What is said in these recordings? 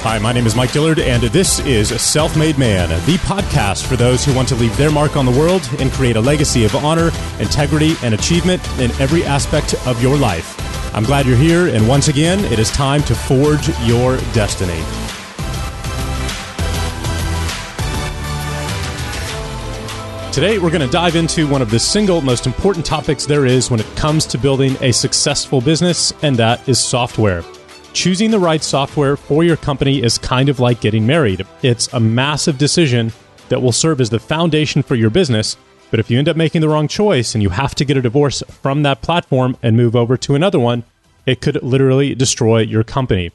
Hi, my name is Mike Dillard, and this is Self-Made Man, the podcast for those who want to leave their mark on the world and create a legacy of honor, integrity, and achievement in every aspect of your life. I'm glad you're here, and once again, it is time to forge your destiny. Today, we're going to dive into one of the single most important topics there is when it comes to building a successful business, and that is software. Choosing the right software for your company is kind of like getting married. It's a massive decision that will serve as the foundation for your business, but if you end up making the wrong choice and you have to get a divorce from that platform and move over to another one, it could literally destroy your company.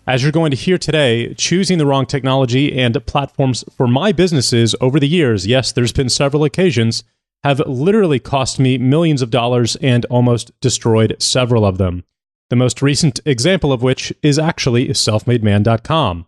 As you're going to hear today, choosing the wrong technology and platforms for my businesses over the years, yes, there's been several occasions, have literally cost me millions of dollars and almost destroyed several of them. The most recent example of which is actually selfmademan.com.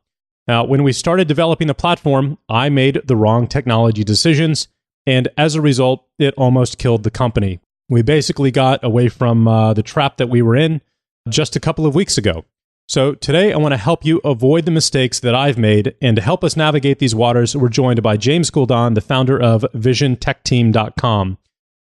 Now, when we started developing the platform, I made the wrong technology decisions, and as a result, it almost killed the company. We basically got away from the trap that we were in just a couple of weeks ago. So today, I want to help you avoid the mistakes that I've made, and to help us navigate these waters, we're joined by James Guldan, the founder of VisionTechTeam.com.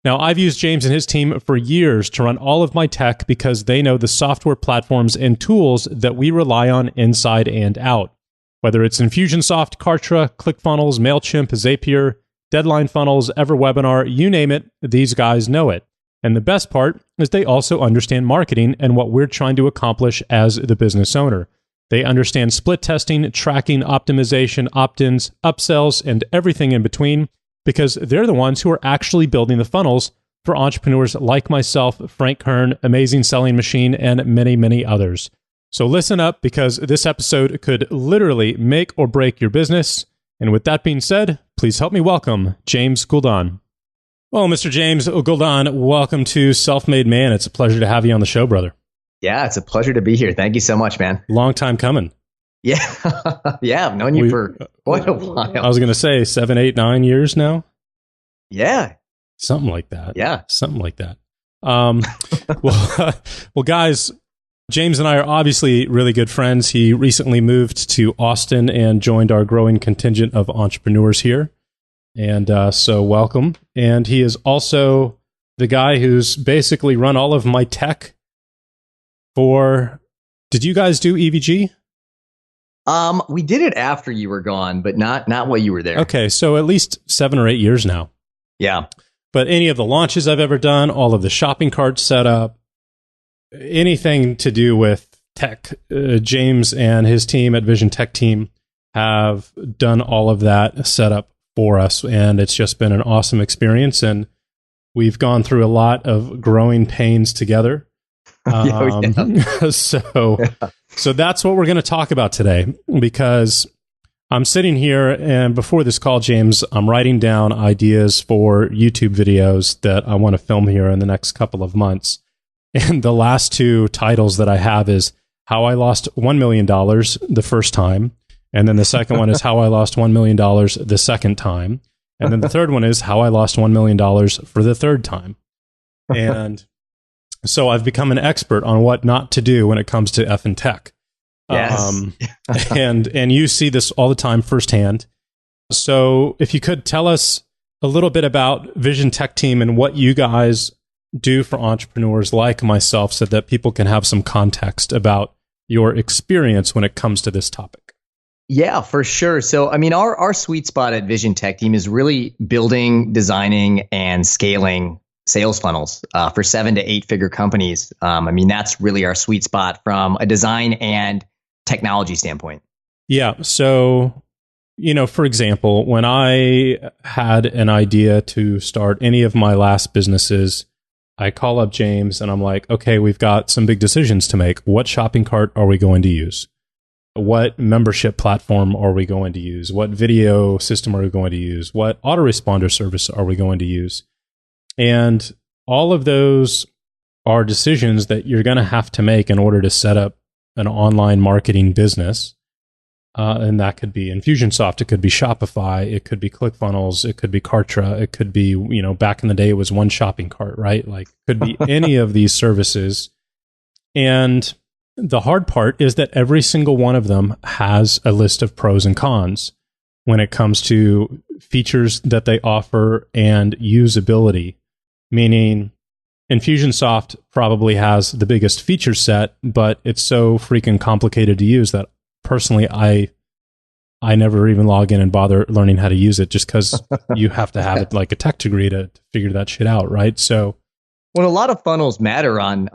Now, I've used James and his team for years to run all of my tech because they know the software platforms and tools that we rely on inside and out. Whether it's Infusionsoft, Kartra, ClickFunnels, MailChimp, Zapier, Deadline Funnels, EverWebinar, you name it, these guys know it. And the best part is they also understand marketing and what we're trying to accomplish as the business owner. They understand split testing, tracking, optimization, opt-ins, upsells, and everything in between, because they're the ones who are actually building the funnels for entrepreneurs like myself, Frank Kern, Amazing Selling Machine, and many, many others. So listen up, because this episode could literally make or break your business. And with that being said, please help me welcome James Guldan. Well, Mr. James Guldan, welcome to Self-Made Man. It's a pleasure to have you on the show, brother. Yeah, it's a pleasure to be here. Thank you so much, man. Long time coming. Yeah. Yeah, I've known you for quite a while. I was going to say 7, 8, 9 years now. Yeah. Something like that. Yeah. Something like that. Well, guys, James and I are obviously really good friends. He recently moved to Austin and joined our growing contingent of entrepreneurs here. And so welcome. And he is also the guy who's basically run all of my tech for... Did you guys do EVG? We did it after you were gone, but not while you were there. Okay, so at least 7 or 8 years now. Yeah. But any of the launches I've ever done, all of the shopping cart setup, anything to do with tech, James and his team at Vision Tech Team have done all of that setup for us. And it's just been an awesome experience. And we've gone through a lot of growing pains together. So that's what we're going to talk about today, because I'm sitting here and before this call, James, I'm writing down ideas for YouTube videos that I want to film here in the next couple of months. And the last two titles that I have is How I Lost $1 Million the first time. And then the second one is How I Lost $1 million the second time. And then the third one is How I Lost $1 million for the third time. And so I've become an expert on what not to do when it comes to effing tech. Yes. And you see this all the time firsthand. So if you could tell us a little bit about Vision Tech Team and what you guys do for entrepreneurs like myself, so that people can have some context about your experience when it comes to this topic. Yeah, for sure. So, I mean, our sweet spot at Vision Tech Team is really building, designing, and scaling sales funnels for 7 to 8 figure companies. I mean, that's really our sweet spot from a design and technology standpoint. Yeah. So, for example, when I had an idea to start any of my last businesses, I call up James and I'm like, okay, we've got some big decisions to make. What shopping cart are we going to use? What membership platform are we going to use? What video system are we going to use? What autoresponder service are we going to use? And all of those are decisions that you're going to have to make in order to set up an online marketing business. And that could be Infusionsoft, it could be Shopify, it could be ClickFunnels, it could be Kartra, it could be, back in the day it was one shopping cart, right? Like, could be any of these services. And the hard part is that every single one of them has a list of pros and cons when it comes to features that they offer and usability, meaning Infusionsoft probably has the biggest feature set, but it's so freaking complicated to use that personally I never even log in and bother learning how to use it, just because you have to have it like a tech degree to figure that shit out, right? So, well, a lot of funnels matter on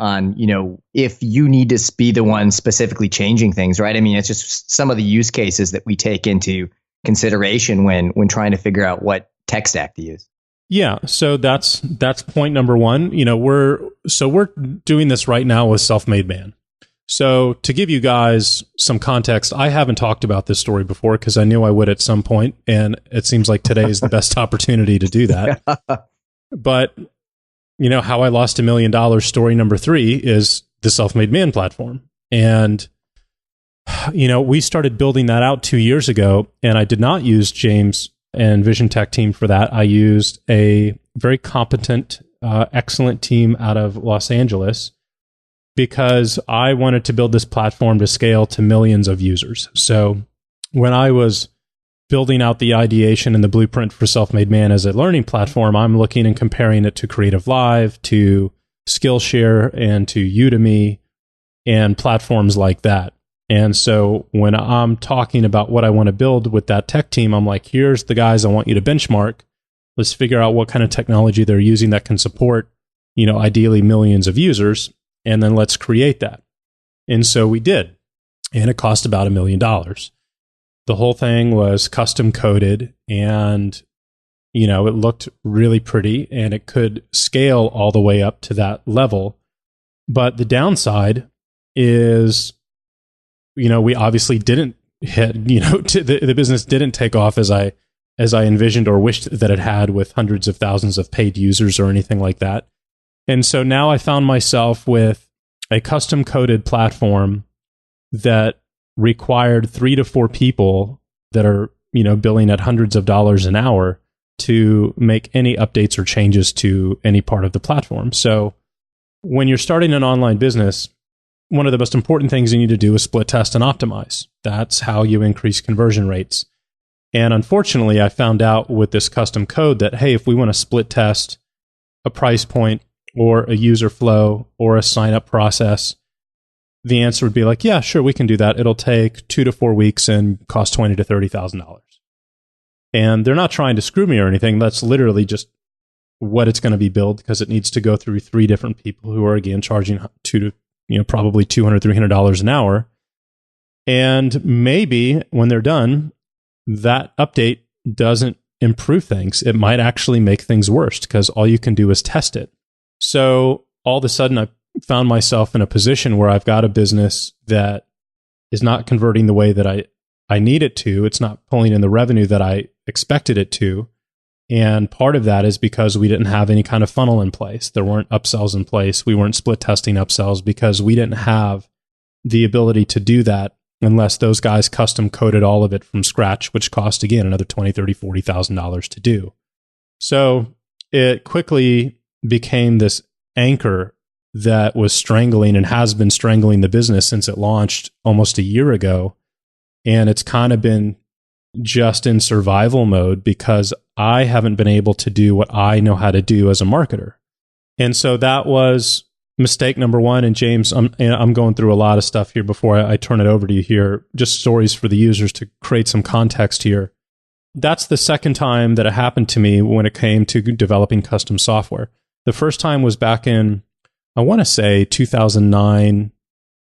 if you need to be the one specifically changing things, right? I mean, it's just some of the use cases that we take into consideration when trying to figure out what tech stack to use. Yeah, so that's point number one. We're doing this right now with Self-Made Man. So to give you guys some context, I haven't talked about this story before because I knew I would at some point, and it seems like today is the best opportunity to do that. But how I lost $1 million, story number 3 is the Self-Made Man platform. And we started building that out 2 years ago, and I did not use James and Vision Tech team for that. I used a very competent, excellent team out of Los Angeles because I wanted to build this platform to scale to millions of users. So when I was building out the ideation and the blueprint for Self-Made Man as a learning platform, I'm looking and comparing it to Creative Live, to Skillshare, and to Udemy, and platforms like that. And so when I'm talking about what I want to build with that tech team, I'm like, here's the guys I want you to benchmark. Let's figure out what kind of technology they're using that can support, ideally millions of users. And then let's create that. And so we did. And it cost about $1 million. The whole thing was custom coded, and, it looked really pretty, and it could scale all the way up to that level. But the downside is, we obviously didn't hit, the business didn't take off as I envisioned or wished that it had, with hundreds of thousands of paid users or anything like that. And so now I found myself with a custom coded platform that required 3 to 4 people that are, billing at hundreds of dollars an hour to make any updates or changes to any part of the platform. So when you're starting an online business, one of the most important things you need to do is split test and optimize. That's how you increase conversion rates. And unfortunately, I found out with this custom code that, hey, if we want to split test a price point or a user flow or a sign-up process, the answer would be like, yeah, sure, we can do that. It'll take 2 to 4 weeks and cost $20,000 to $30,000. And they're not trying to screw me or anything. That's literally just what it's going to be billed, because it needs to go through 3 different people who are, again, charging probably $200, $300 an hour. And maybe when they're done, that update doesn't improve things. It might actually make things worse, because all you can do is test it. So all of a sudden, I found myself in a position where I've got a business that is not converting the way that I need it to. It's not pulling in the revenue that I expected it to. And part of that is because we didn't have any kind of funnel in place. There weren't upsells in place. We weren't split testing upsells because we didn't have the ability to do that unless those guys custom coded all of it from scratch, which cost, again, another $20,000, $30,000, $40,000 to do. So it quickly became this anchor that was strangling and has been strangling the business since it launched almost a year ago. And it's kind of been just in survival mode because I haven't been able to do what I know how to do as a marketer. And so that was mistake number 1. And James, I'm going through a lot of stuff here before I turn it over to you here, just stories for the users to create some context here. That's the second time that it happened to me when it came to developing custom software. The first time was back in, I want to say 2009,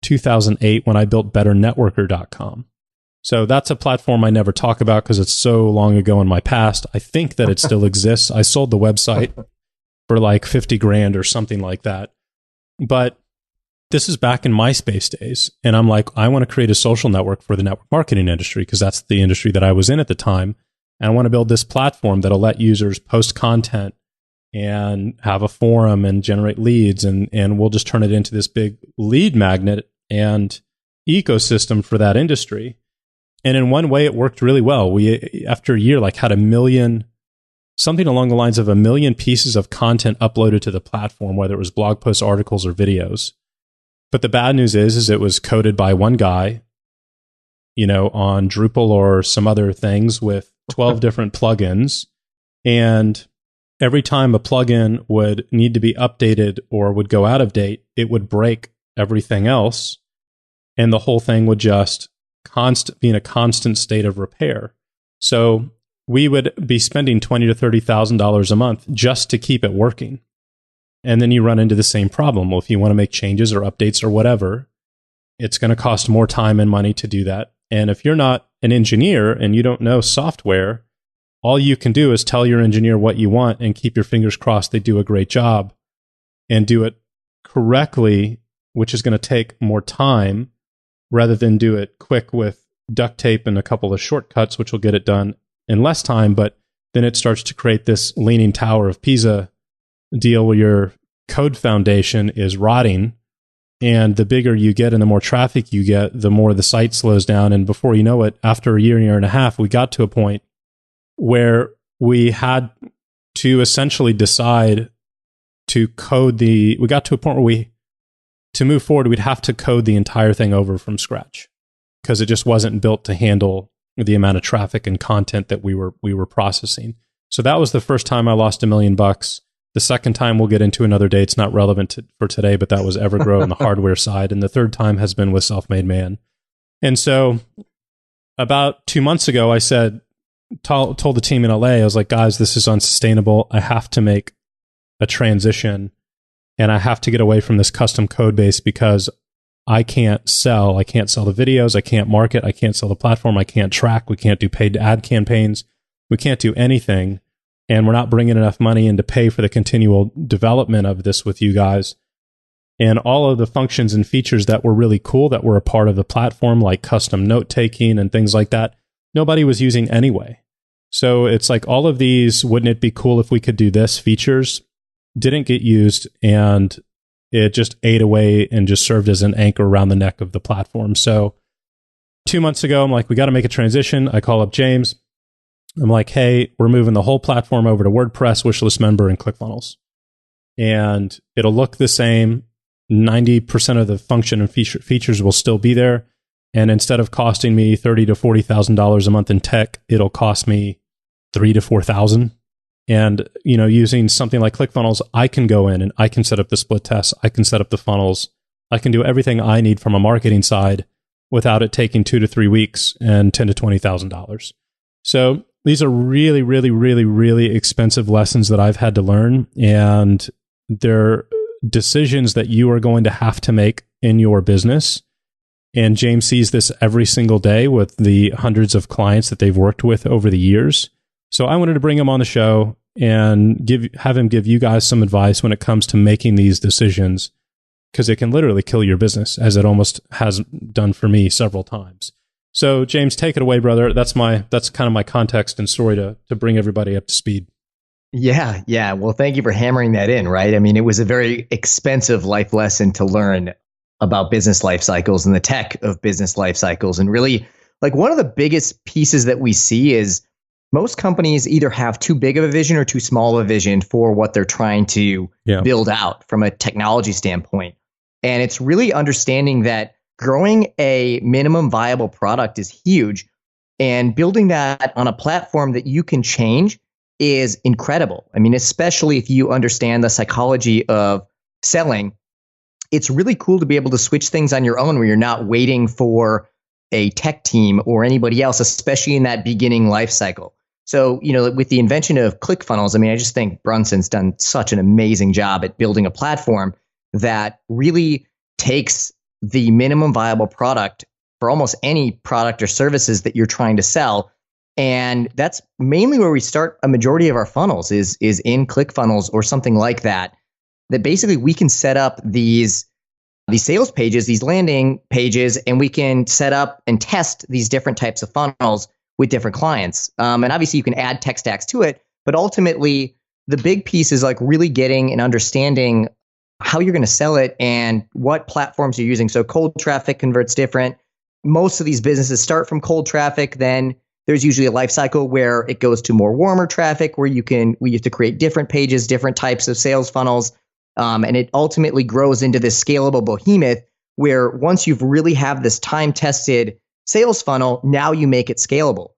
2008, when I built betternetworker.com. So that's a platform I never talk about because it's so long ago in my past. I think that it still exists. I sold the website for like $50,000 or something like that. But this is back in MySpace days. And I'm like, I want to create a social network for the network marketing industry because that's the industry that I was in at the time. And I want to build this platform that'll let users post content and have a forum and generate leads. And we'll just turn it into this big lead magnet and ecosystem for that industry. And in one way, it worked really well. We, after a year, had 1 million, something along the lines of 1 million pieces of content uploaded to the platform, whether it was blog posts, articles, or videos. But the bad news is it was coded by one guy, on Drupal or some other things with 12 different plugins. And every time a plugin would need to be updated or would go out of date, it would break everything else. And the whole thing would just be in a constant state of repair. So we would be spending $20,000 to $30,000 a month just to keep it working. And then you run into the same problem. Well, if you want to make changes or updates or whatever, it's going to cost more time and money to do that. And if you're not an engineer and you don't know software, all you can do is tell your engineer what you want and keep your fingers crossed they do a great job and do it correctly, which is going to take more time rather than do it quick with duct tape and a couple of shortcuts, which will get it done in less time. But then it starts to create this leaning tower of Pisa deal where your code foundation is rotting. And the bigger you get and the more traffic you get, the more the site slows down. And before you know it, after a year and a half, we got to a point where we had to essentially decide to code we got to a point where to move forward, we'd have to code the entire thing over from scratch because it just wasn't built to handle the amount of traffic and content that we were processing. So that was the first time I lost $1 million. The second time we'll get into another day. It's not relevant for today, but that was Evergrow on the hardware side. And the third time has been with Self-Made Man. And so about 2 months ago, I told the team in LA, I was like, guys, this is unsustainable. I have to make a transition and I have to get away from this custom code base because I can't sell the videos. I can't market. I can't sell the platform. I can't track. We can't do paid ad campaigns. We can't do anything. And we're not bringing enough money in to pay for the continual development of this with you guys. And all of the functions and features that were really cool that were a part of the platform, like custom note taking and things like that, nobody was using anyway. So it's like all of these, wouldn't it be cool if we could do this features, didn't get used, and it just ate away and just served as an anchor around the neck of the platform. So 2 months ago, I'm like, we got to make a transition. I call up James. I'm like, hey, we're moving the whole platform over to WordPress, Wishlist Member, and ClickFunnels. And it'll look the same. 90% of the function and features will still be there. And instead of costing me $30,000 to $40,000 a month in tech, it'll cost me $3,000 to $4,000. And, using something like ClickFunnels, I can go in and I can set up the split tests. I can set up the funnels. I can do everything I need from a marketing side without it taking 2 to 3 weeks and $10,000 to $20,000. So these are really, really, really, really expensive lessons that I've had to learn. And they're decisions that you are going to have to make in your business. And James sees this every single day with the hundreds of clients that they've worked with over the years. So I wanted to bring him on the show and have him give you guys some advice when it comes to making these decisions, because it can literally kill your business, as it almost has done for me several times. So James, take it away, brother. That's kind of my context and story to bring everybody up to speed. Yeah. Well, thank you for hammering that in, right? I mean, it was a very expensive life lesson to learn about business life cycles and the tech of business life cycles. And really, like, one of the biggest pieces that we see is most companies either have too big of a vision or too small of a vision for what they're trying to build out from a technology standpoint. And it's really understanding that growing a minimum viable product is huge, and building that on a platform that you can change is incredible. I mean, especially if you understand the psychology of selling, it's really cool to be able to switch things on your own where you're not waiting for a tech team or anybody else, especially in that beginning life cycle. So, with the invention of ClickFunnels, I mean, I just think Brunson's done such an amazing job at building a platform that really takes the minimum viable product for almost any product or services that you're trying to sell. And that's mainly where we start a majority of our funnels is in ClickFunnels or something like that basically we can set up these sales pages, these landing pages, and we can set up and test these different types of funnels with different clients. And obviously you can add tech stacks to it, but ultimately the big piece is like really getting and understanding how you're going to sell it and what platforms you're using. So cold traffic converts different. Most of these businesses start from cold traffic. Then there's usually a life cycle where it goes to more warmer traffic, where we have to create different pages, different types of sales funnels. And it ultimately grows into this scalable behemoth where once you've really have this time-tested sales funnel, now you make it scalable.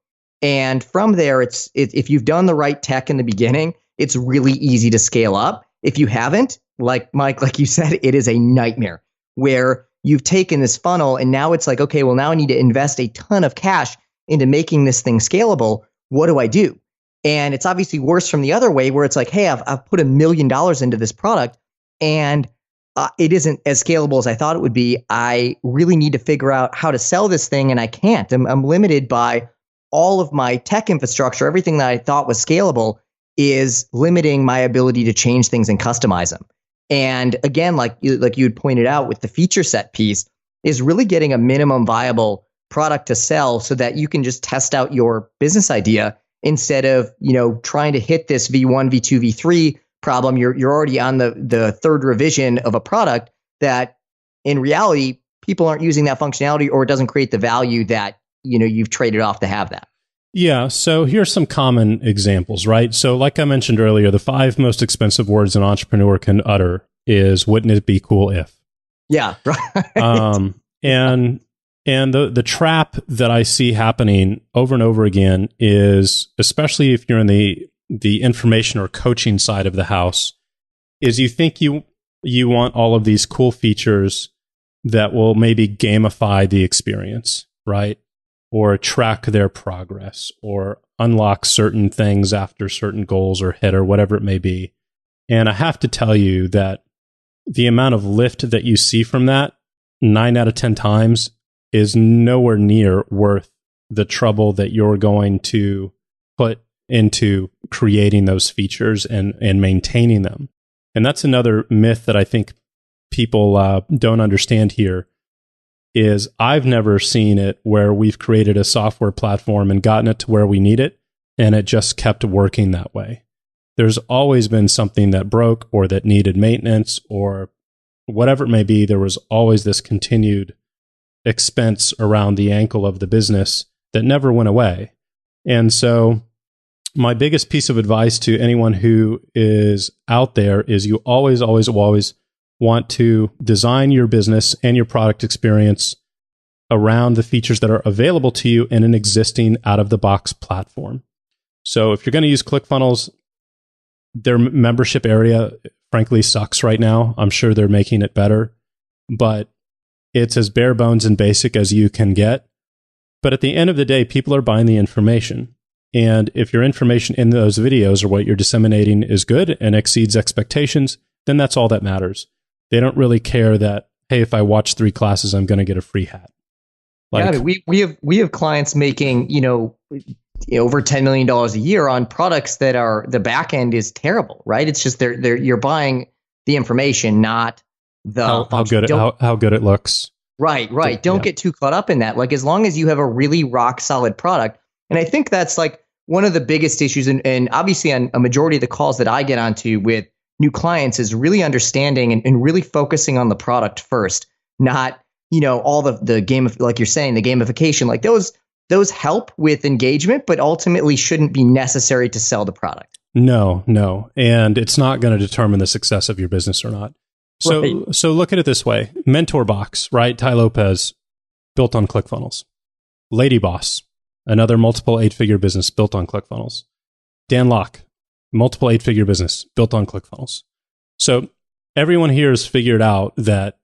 And from there, if you've done the right tech in the beginning, it's really easy to scale up. If you haven't, like Mike, like you said, it is a nightmare where you've taken this funnel and now it's like, okay, well, now I need to invest a ton of cash into making this thing scalable. What do I do? And it's obviously worse from the other way where it's like, hey, I've put $1 million into this product and it isn't as scalable as I thought it would be. I really need to figure out how to sell this thing and I can't. I'm limited by all of my tech infrastructure. Everything that I thought was scalable is limiting my ability to change things and customize them. And again, like you had pointed out with the feature set piece, is really getting a minimum viable product to sell so that you can just test out your business idea instead of, trying to hit this V1, V2, V3 problem. You're already on the third revision of a product that in reality, people aren't using that functionality or it doesn't create the value that, you've traded off to have that. Yeah. So here's some common examples, right? So like I mentioned earlier, the 5 most expensive words an entrepreneur can utter is, wouldn't it be cool if? Yeah. Right. And the trap that I see happening over and over again is, especially if you're in the information or coaching side of the house, is you think you want all of these cool features that will maybe gamify the experience, right? Or track their progress or unlock certain things after certain goals are hit or whatever it may be. And I have to tell you that the amount of lift that you see from that 9 out of 10 times is nowhere near worth the trouble that you're going to put into creating those features and maintaining them. And that's another myth that I think people don't understand here is I've never seen it where we've created a software platform and gotten it to where we need it, and it just kept working that way. There's always been something that broke or that needed maintenance or whatever it may be. There was always this continued expense around the ankle of the business that never went away. And so my biggest piece of advice to anyone who is out there is you always want to design your business and your product experience around the features that are available to you in an existing out-of-the-box platform. So if you're going to use ClickFunnels, their membership area, frankly, sucks right now. I'm sure they're making it better, but it's as bare bones and basic as you can get. But at the end of the day, people are buying the information. And if your information in those videos or what you're disseminating is good and exceeds expectations, then that's all that matters. They don't really care that, hey, if I watch 3 classes, I'm going to get a free hat. We have clients making, over $10 million a year on products that are, the back end is terrible, right? It's just you're buying the information, not the how good it looks. Right. Don't get too caught up in that. Like as long as you have a really rock solid product, and I think that's like one of the biggest issues, and obviously on a majority of the calls that I get onto with new clients is really understanding and really focusing on the product first, not, all the game of, like you're saying, the gamification, like those help with engagement, but ultimately shouldn't be necessary to sell the product. No. And it's not going to determine the success of your business or not. So look at it this way. MentorBox, right? Tai Lopez, built on ClickFunnels. Lady Boss, another multiple 8-figure business built on ClickFunnels. Dan Lok, multiple 8-figure business built on ClickFunnels. So everyone here has figured out that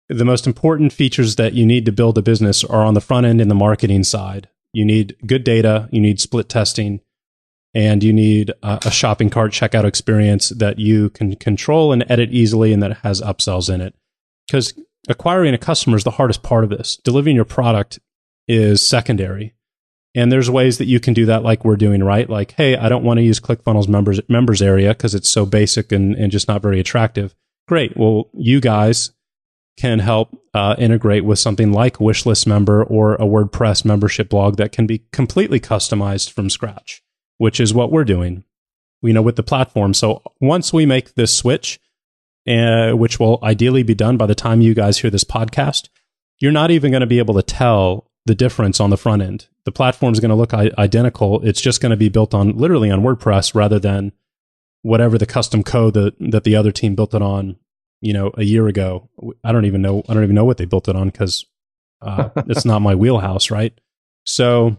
the most important features that you need to build a business are on the front end and the marketing side. You need good data, you need split testing, and you need a shopping cart checkout experience that you can control and edit easily and that has upsells in it. Because acquiring a customer is the hardest part of this. Delivering your product is secondary. And there's ways that you can do that like we're doing, right? Like, hey, I don't want to use ClickFunnels members area because it's so basic and just not very attractive. Great. Well, you guys can help integrate with something like Wishlist Member or a WordPress membership blog that can be completely customized from scratch, which is what we're doing, with the platform. So once we make this switch, which will ideally be done by the time you guys hear this podcast, you're not even going to be able to tell the difference on the front end. The platform is going to look identical. It's just going to be built on literally on WordPress rather than whatever the custom code that the other team built it on a year ago. I don't even know what they built it on because it's not my wheelhouse, right? So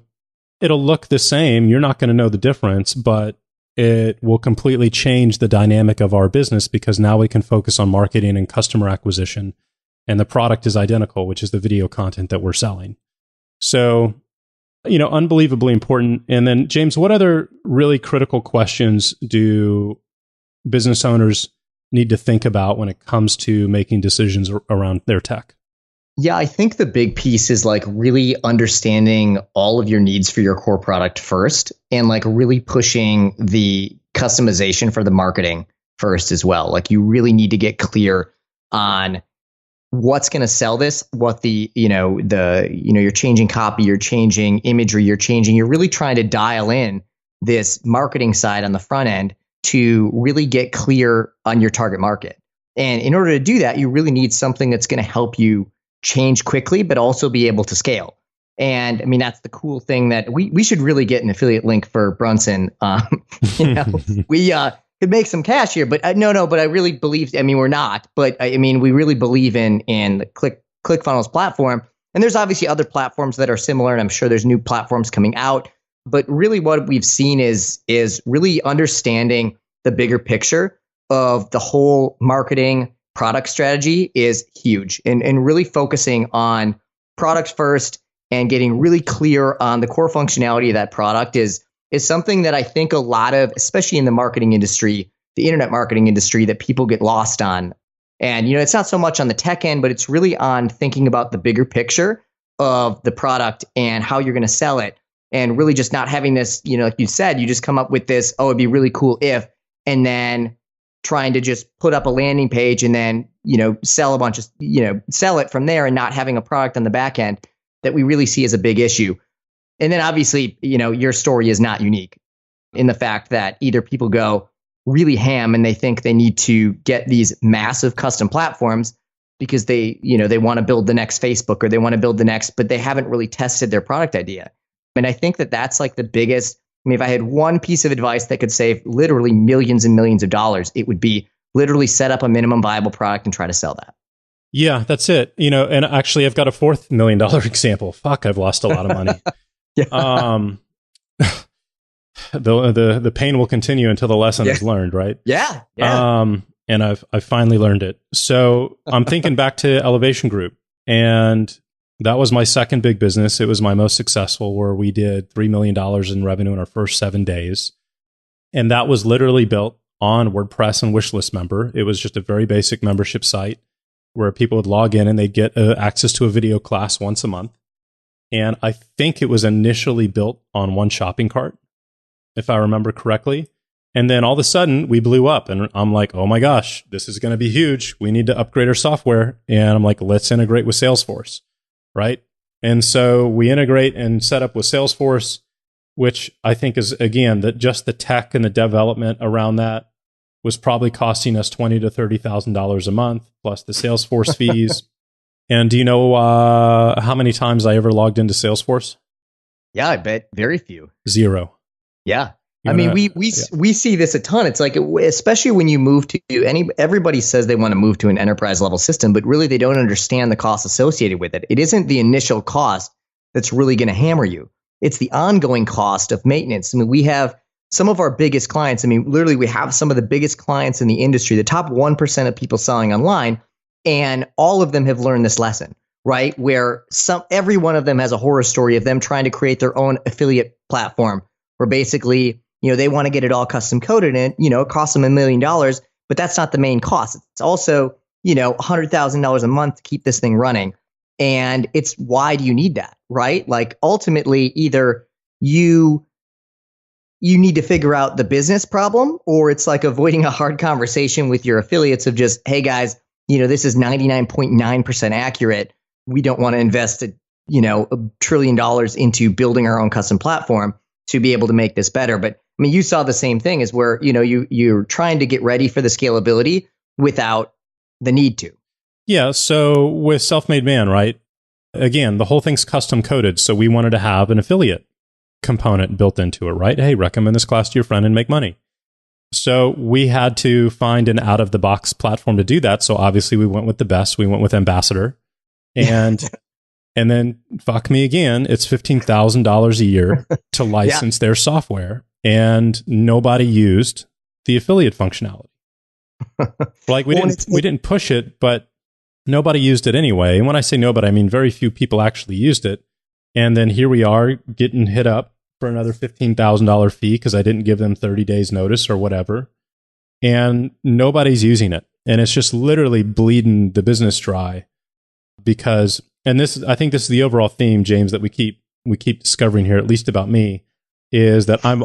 it'll look the same. You're not going to know the difference, but it will completely change the dynamic of our business because now we can focus on marketing and customer acquisition, and the product is identical, which is the video content that we're selling. So, unbelievably important. And then, James, what other really critical questions do business owners need to think about when it comes to making decisions around their tech? Yeah, I think the big piece is like really understanding all of your needs for your core product first, and like really pushing the customization for the marketing first as well. Like you really need to get clear on what's going to sell this, what you're changing copy, you're changing imagery, you're really trying to dial in this marketing side on the front end to really get clear on your target market. And in order to do that, you really need something that's going to help you change quickly, but also be able to scale. And I mean, that's the cool thing that we should really get an affiliate link for Brunson. We could make some cash here, but but I really believe, we're not, but we really believe in the ClickFunnels platform. And there's obviously other platforms that are similar, and I'm sure there's new platforms coming out. But really what we've seen is really understanding the bigger picture of the whole marketing product strategy is huge, and really focusing on products first and getting really clear on the core functionality of that product is something that I think a lot of, especially in the marketing industry, the internet marketing industry, that people get lost on. And, it's not so much on the tech end, but it's really on thinking about the bigger picture of the product and how you're going to sell it. And really just not having this, like you said, you just come up with this, it'd be really cool if, and then trying to just put up a landing page and then, sell a bunch of, sell it from there, and not having a product on the back end that we really see as a big issue. And then obviously, your story is not unique in the fact that either people go really ham and they think they need to get these massive custom platforms because they want to build the next Facebook, or they want to build the next, but they haven't really tested their product idea. And I think that that's like the biggest. If I had one piece of advice that could save literally millions and millions of dollars, it would be literally set up a minimum viable product and try to sell that. Yeah, that's it. And actually I've got a $4 million example. Fuck, I've lost a lot of money. Yeah. The pain will continue until the lesson is learned, right? Yeah. And I've finally learned it. So I'm thinking back to Elevation Group, and that was my second big business. It was my most successful, where we did $3 million in revenue in our first 7 days. And that was literally built on WordPress and Wishlist Member. It was just a very basic membership site where people would log in and they'd get access to a video class once a month. And I think it was initially built on one shopping cart, if I remember correctly. And then all of a sudden we blew up, and I'm like, oh my gosh, this is going to be huge. We need to upgrade our software. And I'm like, let's integrate with Salesforce. Right. And so we integrate and set up with Salesforce, which I think is, again, that just the tech and the development around that was probably costing us $20,000 to $30,000 a month, plus the Salesforce fees. And do you know how many times I ever logged into Salesforce? Yeah, I bet very few. 0. Yeah. We see this a ton. It's like, especially when you move to everybody says they want to move to an enterprise level system, but really they don't understand the costs associated with it. It isn't the initial cost that's really going to hammer you. It's the ongoing cost of maintenance. We have some of our biggest clients. Literally we have some of the biggest clients in the industry, the top 1% of people selling online, and all of them have learned this lesson, right? Where every one of them has a horror story of them trying to create their own affiliate platform, where basically, they want to get it all custom coded, and, it costs them $1 million, but that's not the main cost. It's also, $100,000 a month to keep this thing running. And it's, why do you need that, right? Like ultimately, either you need to figure out the business problem, or it's like avoiding a hard conversation with your affiliates of just, hey guys, this is 99.9% accurate. We don't want to invest $1 trillion into building our own custom platform to be able to make this better. But you saw the same thing, is where, you're trying to get ready for the scalability without the need to. Yeah. So with Self-Made Man, right? Again, the whole thing's custom coded. So we wanted to have an affiliate component built into it, right? Hey, recommend this class to your friend and make money. So we had to find an out of the box platform to do that. So obviously we went with the best. We went with Ambassador. And and then fuck me again, it's $15,000 a year to license their software, and nobody used the affiliate functionality. Like we didn't push it, but nobody used it anyway. And when I say nobody, I mean very few people actually used it. And then here we are getting hit up for another $15,000 fee because I didn't give them 30 days notice or whatever. And nobody's using it. And it's just literally bleeding the business dry because, and this, I think this is the overall theme, James, that we keep discovering here, at least about me, is that I'm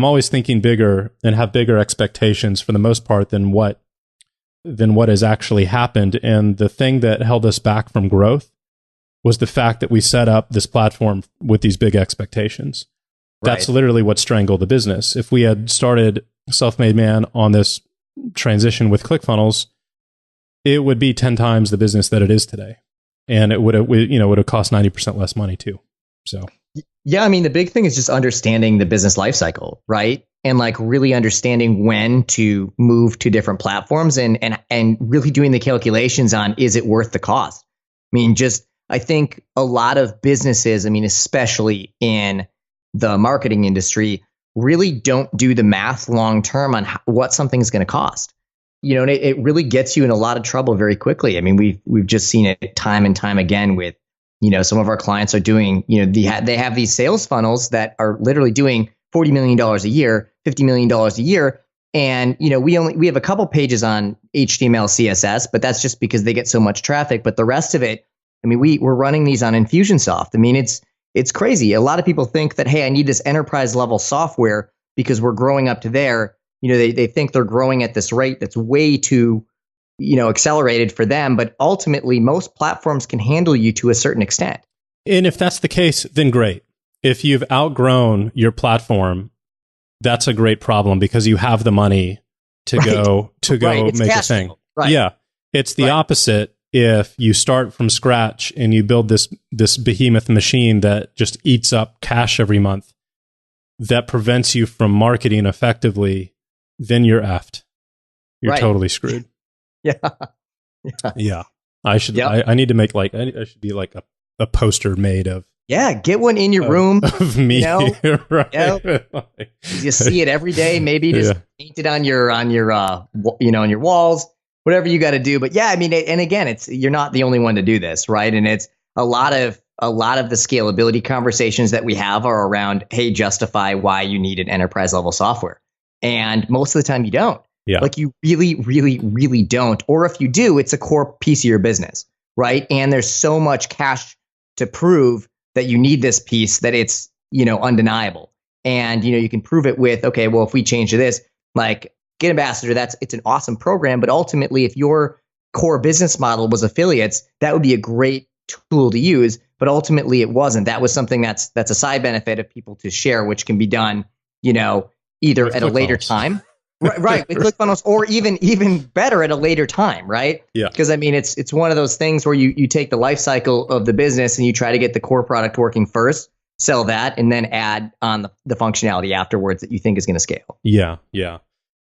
always thinking bigger and have bigger expectations for the most part than what has actually happened. And the thing that held us back from growth was the fact that we set up this platform with these big expectations. That's literally what strangled the business. If we had started Self-Made Man on this transition with ClickFunnels, it would be 10 times the business that it is today. And it would have cost 90% less money too. So yeah, I mean, the big thing is just understanding the business life cycle, right? And like really understanding when to move to different platforms and really doing the calculations on, is it worth the cost? I mean, I think a lot of businesses, I mean, especially in the marketing industry, really don't do the math long term on what something's going to cost. You know, and it really gets you in a lot of trouble very quickly. I mean, we've just seen it time and time again with, you know, some of our clients are doing, you know, they have these sales funnels that are literally doing $40 million a year, $50 million a year. And, you know, we have a couple pages on HTML, CSS, but that's just because they get so much traffic. But the rest of it, I mean, we're running these on Infusionsoft. I mean, it's crazy. A lot of people think that, hey, I need this enterprise level software because we're growing up to there. You know, they think they're growing at this rate that's way too, you know, accelerated for them. But ultimately, most platforms can handle you to a certain extent. And if that's the case, then great. If you've outgrown your platform, that's a great problem because you have the money to go make a thing. Right. Yeah. It's the opposite if you start from scratch and you build this behemoth machine that just eats up cash every month that prevents you from marketing effectively, then you're effed. You're totally screwed. Yeah. I should. Yep. I need to make I should be like a poster made of. Yeah, get one in your room of me. You know? Right. Yep. You see it every day. Maybe just paint it on your on your walls. Whatever you got to do. But yeah, I mean, and again, you're not the only one to do this, right? And it's a lot of the scalability conversations that we have are around, hey, justify why you need an enterprise level software. And most of the time you don't. Yeah. Like you really, really, really don't. Or if you do, it's a core piece of your business, right? And there's so much cash to prove that you need this piece that it's, you know, undeniable. And, you know, you can prove it with, okay, well, if we change to this, like Get Ambassador, it's an awesome program. But ultimately, if your core business model was affiliates, that would be a great tool to use. But ultimately, it wasn't. That was something that's a side benefit of people to share, which can be done, you know, either with at a later time. Right, with ClickFunnels, or even better at a later time, right? Yeah. Because I mean, it's one of those things where you take the life cycle of the business and you try to get the core product working first, sell that, and then add on the functionality afterwards that you think is going to scale. Yeah, yeah.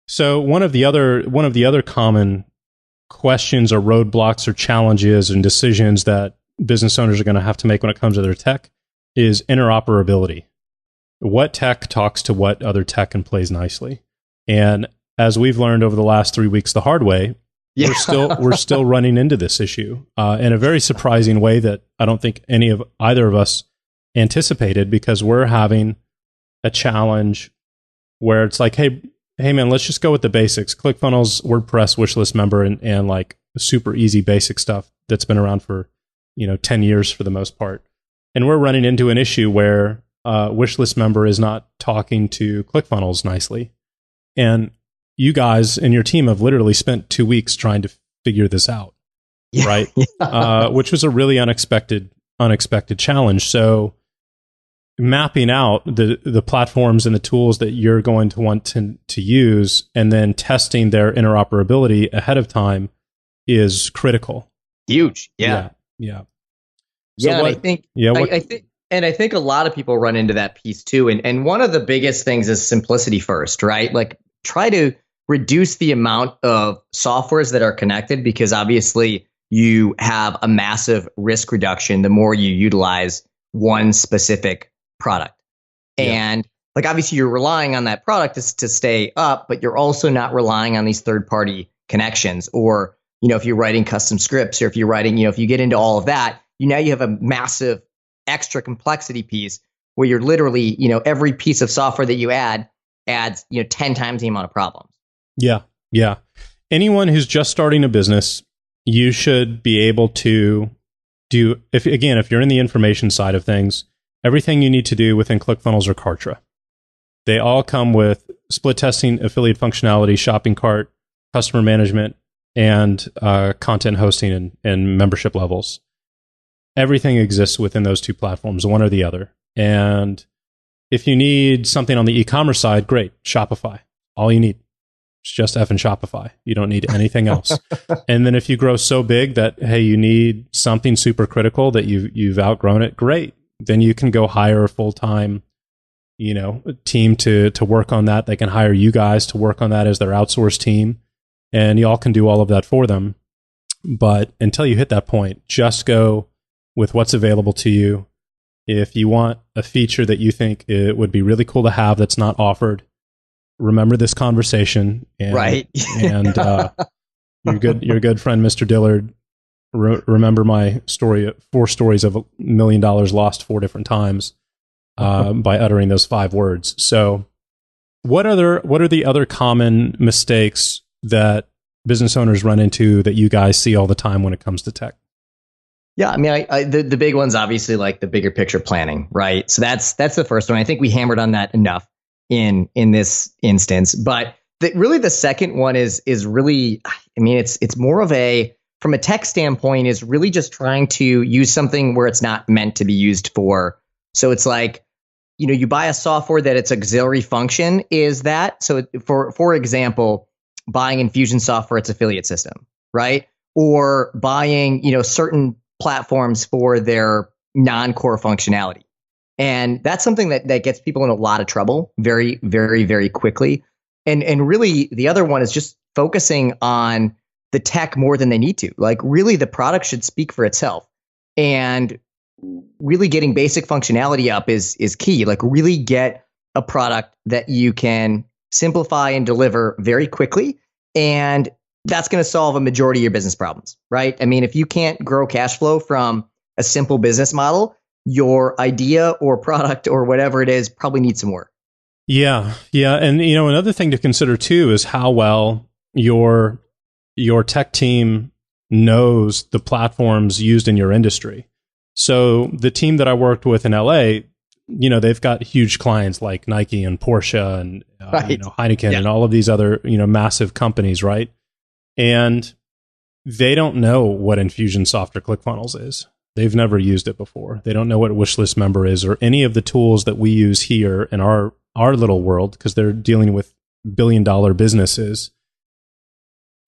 So one of the other common questions or roadblocks or challenges and decisions that business owners are going to have to make when it comes to their tech is interoperability. What tech talks to what other tech and plays nicely? And as we've learned over the last 3 weeks the hard way, we're still running into this issue in a very surprising way that I don't think either of us anticipated, because we're having a challenge where it's like, hey man, let's just go with the basics. ClickFunnels, WordPress, Wishlist Member, and like super easy basic stuff that's been around for 10 years for the most part. And we're running into an issue where Wishlist Member is not talking to ClickFunnels nicely. And you guys and your team have literally spent 2 weeks trying to figure this out, right? Yeah. Which was a really unexpected challenge. So mapping out the platforms and the tools that you're going to want to use, and then testing their interoperability ahead of time is critical. Huge. Yeah. So I think a lot of people run into that piece too. And one of the biggest things is simplicity first, right? Like try to reduce the amount of softwares that are connected, because obviously you have a massive risk reduction the more you utilize one specific product. Yeah. And like, obviously you're relying on that product to stay up, but you're also not relying on these third-party connections. Or, if you're writing custom scripts, or if you're writing, if you get into all of that, now you have a massive extra complexity piece where you're literally, every piece of software that you adds, 10 times the amount of problems. Yeah. Yeah. Anyone who's just starting a business, you should be able to do, if you're in the information side of things, everything you need to do within ClickFunnels or Kartra. They all come with split testing, affiliate functionality, shopping cart, customer management, and content hosting and membership levels. Everything exists within those two platforms, one or the other. And if you need something on the e-commerce side, great, Shopify. All you need. It's just effing Shopify. You don't need anything else. And then if you grow so big that, hey, you need something super critical that you've outgrown it, great. Then you can go hire a full-time, team to work on that. They can hire you guys to work on that as their outsourced team. And y'all can do all of that for them. But until you hit that point, just go with what's available to you. If you want a feature that you think it would be really cool to have that's not offered, remember this conversation. And, right. And your good friend, Mr. Dillard, remember my story, 4 stories of $1 million lost 4 different times by uttering those 5 words. So what are the other common mistakes that business owners run into that you guys see all the time when it comes to tech? Yeah, I mean, the big one's obviously like the bigger picture planning, right? So that's the first one. I think we hammered on that enough in this instance. But really the second one is really, I mean, it's more of from a tech standpoint, is really just trying to use something where it's not meant to be used for. So it's like, you buy a software that its auxiliary function is that. So for example, buying Infusionsoft for its affiliate system, right? Or buying, certain platforms for their non-core functionality. And that's something that gets people in a lot of trouble very, very, very quickly. And really the other one is just focusing on the tech more than they need to. Like, really the product should speak for itself. And really getting basic functionality up is key. Like, really get a product that you can simplify and deliver very quickly. And that's going to solve a majority of your business problems, right? I mean, if you can't grow cash flow from a simple business model, your idea or product or whatever it is probably needs some work. Yeah. Yeah. And, another thing to consider too is how well your tech team knows the platforms used in your industry. So the team that I worked with in LA, they've got huge clients like Nike and Porsche and right. Heineken and all of these other, massive companies, right? And they don't know what Infusionsoft or ClickFunnels is. They've never used it before. They don't know what Wishlist Member is or any of the tools that we use here in our little world, because they're dealing with billion-dollar businesses.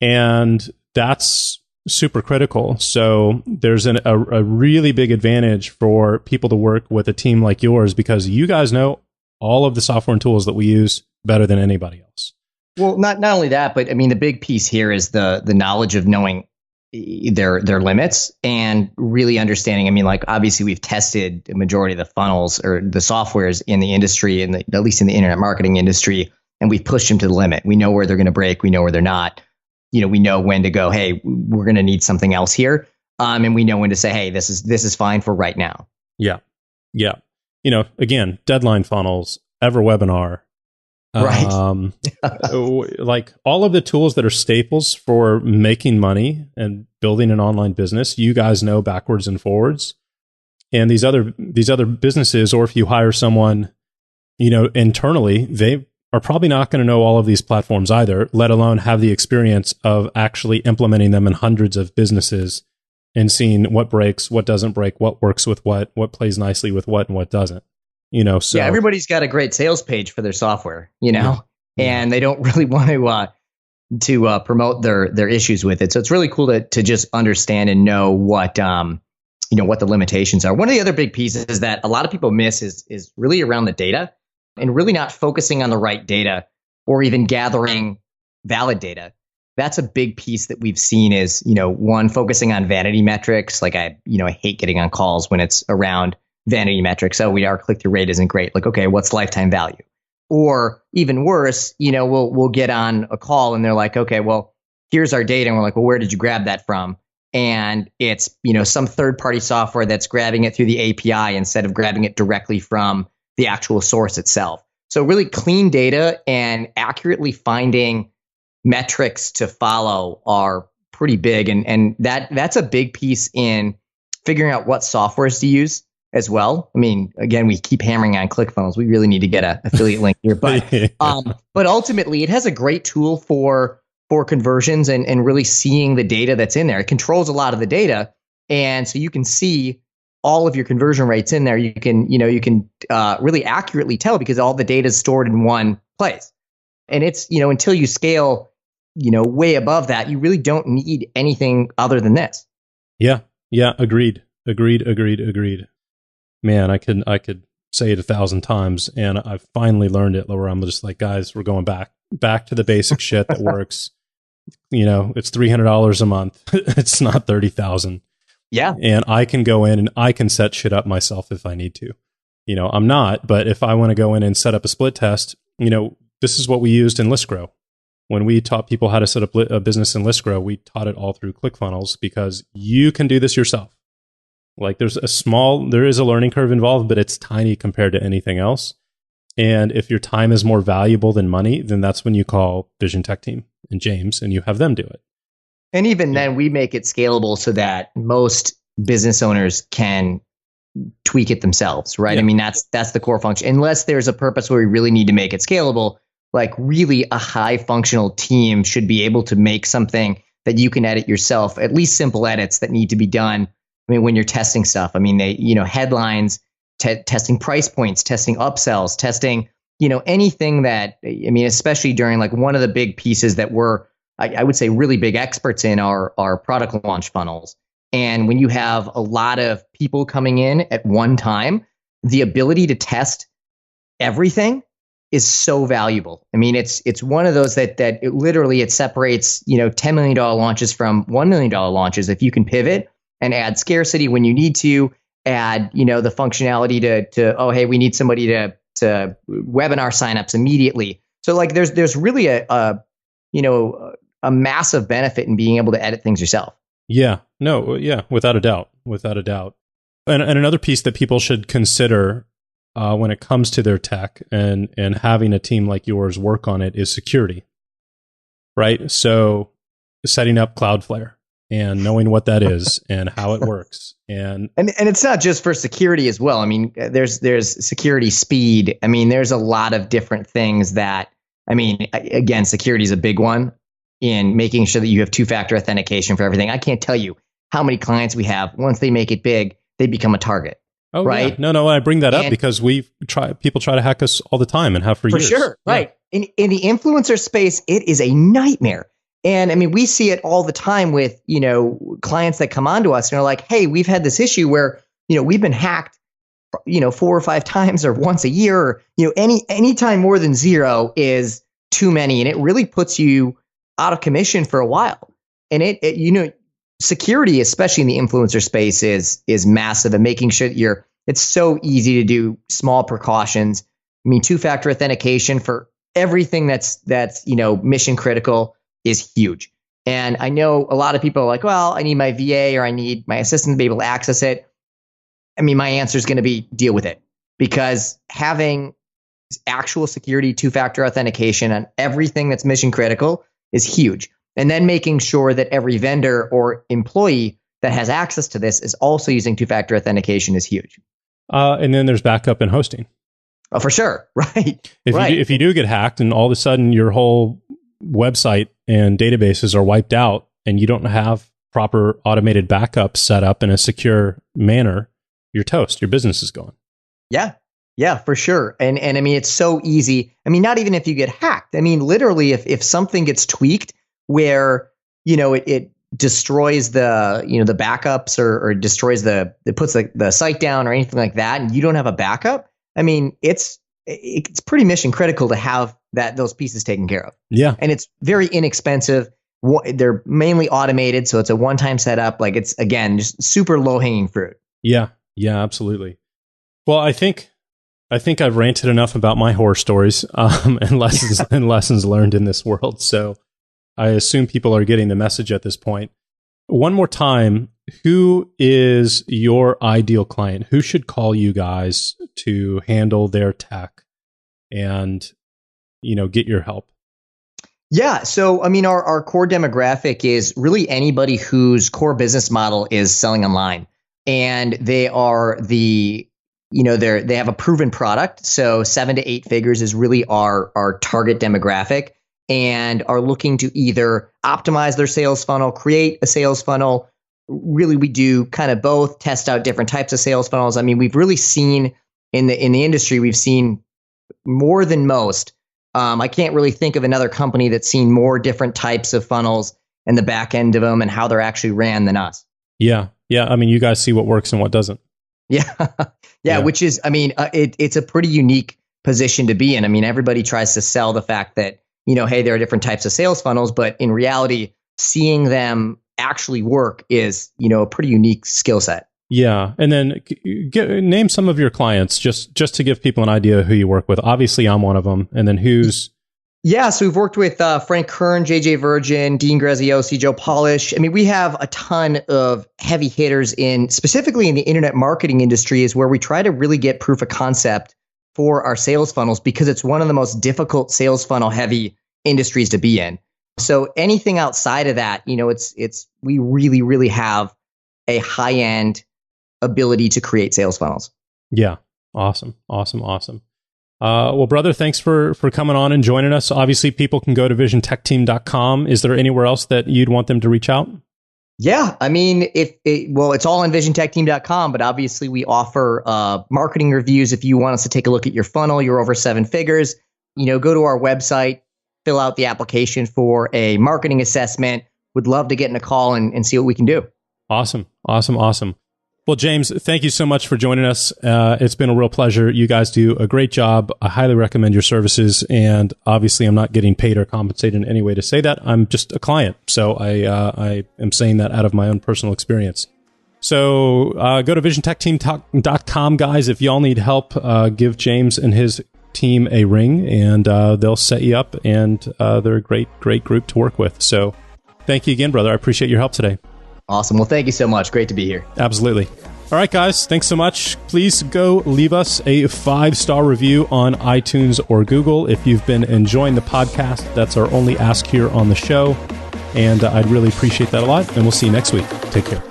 And that's super critical. So there's a really big advantage for people to work with a team like yours, because you guys know all of the software and tools that we use better than anybody else. Well, not only that, but I mean, the big piece here is the knowledge of knowing their limits and really understanding. I mean, like, obviously we've tested the majority of the funnels or the softwares in the industry, and at least in the internet marketing industry, and we've pushed them to the limit. We know where they're going to break. We know where they're not. We know when to go, hey, we're going to need something else here. And we know when to say, hey, this is fine for right now. Yeah. Yeah. Again, deadline funnels, EverWebinar, right. like all of the tools that are staples for making money and building an online business, you guys know backwards and forwards. And these other businesses, or if you hire someone, internally, they are probably not going to know all of these platforms either, let alone have the experience of actually implementing them in hundreds of businesses and seeing what breaks, what doesn't break, what works with what plays nicely with what, and what doesn't. So yeah, everybody's got a great sales page for their software, Yeah. and they don't really want to promote their issues with it. So it's really cool to just understand and know what what the limitations are. One of the other big pieces that a lot of people miss is really around the data, and really not focusing on the right data or even gathering valid data. That's a big piece that we've seen is, one, focusing on vanity metrics. Like I hate getting on calls when it's around vanity metrics. Oh, our click-through rate isn't great. Like, okay, what's lifetime value? Or even worse, we'll get on a call and they're like, okay, well, here's our data. And we're like, well, where did you grab that from? And it's, some third-party software that's grabbing it through the API instead of grabbing it directly from the actual source itself. So really clean data and accurately finding metrics to follow are pretty big. And that's a big piece in figuring out what softwares to use as well. I mean, again, we keep hammering on ClickFunnels. We really need to get an affiliate link here. But but ultimately, it has a great tool for conversions and really seeing the data that's in there. It controls a lot of the data. And so you can see all of your conversion rates in there. You can really accurately tell because all the data is stored in one place. And it's, until you scale, way above that, you really don't need anything other than this. Yeah. Agreed. Man, I could say it 1,000 times, and I've finally learned it where I'm just like, guys, we're going back to the basic shit that works. It's $300 a month. It's not 30,000. Yeah. And I can go in and I can set shit up myself if I need to. I'm not, but if I want to go in and set up a split test, this is what we used in ListGrow. When we taught people how to set up a business in ListGrow, we taught it all through ClickFunnels because you can do this yourself. Like there is a learning curve involved, but it's tiny compared to anything else. And if your time is more valuable than money, then that's when you call Vision Tech Team and James and you have them do it. And even then we make it scalable so that most business owners can tweak it themselves, right? Yeah. I mean, that's the core function. Unless there's a purpose where we really need to make it scalable, like really a high functional team should be able to make something that you can edit yourself, at least simple edits that need to be done. I mean, when you're testing stuff, I mean, they, headlines, testing price points, testing upsells, testing, anything that, I mean, especially during like one of the big pieces that we're, I would say really big experts in are product launch funnels. And when you have a lot of people coming in at one time, the ability to test everything is so valuable. I mean, it's one of those that it literally separates, $10 million launches from $1 million launches. If you can pivot and add scarcity when you need to, add, the functionality to oh, hey, we need somebody to webinar signups immediately. So like there's really a massive benefit in being able to edit things yourself. Yeah, no, yeah, without a doubt. And another piece that people should consider when it comes to their tech and having a team like yours work on it is security, right? So setting up Cloudflare and knowing what that is and how it works. And it's not just for security as well. I mean, there's security speed. I mean, there's a lot of different things that, I mean, again, security is a big one in making sure that you have two-factor authentication for everything. I can't tell you how many clients we have. Once they make it big, they become a target. Oh, right? Yeah. No, I bring that up because people try to hack us all the time and have for years. For sure, yeah. Right. In the influencer space, it is a nightmare. And I mean, we see it all the time with, clients that come on to us and are like, hey, we've had this issue where, we've been hacked, 4 or 5 times or once a year, or, any time more than 0 is too many. And it really puts you out of commission for a while. And it security, especially in the influencer space, is massive, and making sure that it's so easy to do small precautions. I mean, two-factor authentication for everything that's mission critical is huge. And I know a lot of people are like, well, I need my VA or I need my assistant to be able to access it. I mean, my answer is going to be deal with it, because having actual security, two-factor authentication on everything that's mission critical is huge. And then making sure that every vendor or employee that has access to this is also using two-factor authentication is huge. And then there's backup and hosting. Oh, for sure. Right. If you do get hacked and all of a sudden your whole website and databases are wiped out and you don't have proper automated backup set up in a secure manner, you're toast. Your business is gone. Yeah, for sure. And I mean, it's so easy. I mean, not even if you get hacked. I mean, literally, if something gets tweaked where, it destroys the backups or destroys it puts the site down or anything like that, and you don't have a backup, I mean, it's it's pretty mission critical to have those pieces taken care of. Yeah. And it's very inexpensive. They're mainly automated, so it's a one-time setup. Like, it's, again, just super low-hanging fruit. Yeah, absolutely. Well, I think I've ranted enough about my horror stories and lessons learned in this world. So I assume people are getting the message at this point. One more time, who is your ideal client? Who should call you guys to handle their tech and, get your help? Yeah. So, I mean, our core demographic is really anybody whose core business model is selling online, and they are they have a proven product. So 7 to 8 figures is really our target demographic, and are looking to either optimize their sales funnel, create a sales funnel. Really, we do kind of both, test out different types of sales funnels. I mean, we've really seen in the industry, we've seen more than most. I can't really think of another company that's seen more different types of funnels and the back end of them and how they're actually ran than us. Yeah. I mean, you guys see what works and what doesn't. Yeah. Which is, I mean, it's a pretty unique position to be in. I mean, everybody tries to sell the fact that, hey, there are different types of sales funnels, but in reality, seeing them actually work is, a pretty unique skill set. Yeah. And then name some of your clients just to give people an idea of who you work with. Obviously, I'm one of them. And then who's... Yeah. So we've worked with Frank Kern, JJ Virgin, Dean Graziosi, Joe Polish. I mean, we have a ton of heavy hitters specifically in the internet marketing industry, is where we try to really get proof of concept for our sales funnels, because it's one of the most difficult sales funnel heavy industries to be in. So anything outside of that, we really, really have a high end ability to create sales funnels. Yeah. Awesome. Well, brother, thanks for coming on and joining us. Obviously, people can go to visiontechteam.com. Is there anywhere else that you'd want them to reach out? Yeah. I mean, it's all on visiontechteam.com, but obviously we offer marketing reviews. If you want us to take a look at your funnel, you're over 7 figures, go to our website, fill out the application for a marketing assessment. Would love to get in a call and see what we can do. Awesome. Well, James, thank you so much for joining us. It's been a real pleasure. You guys do a great job. I highly recommend your services. And obviously, I'm not getting paid or compensated in any way to say that. I'm just a client. So I am saying that out of my own personal experience. So go to visiontechteam.com, guys. If y'all need help, give James and his team a ring, and they'll set you up. And they're a great group to work with. So thank you again, brother. I appreciate your help today. Awesome. Well, thank you so much. Great to be here. Absolutely. All right, guys. Thanks so much. Please go leave us a 5-star review on iTunes or Google if you've been enjoying the podcast. That's our only ask here on the show. And I'd really appreciate that a lot. And we'll see you next week. Take care.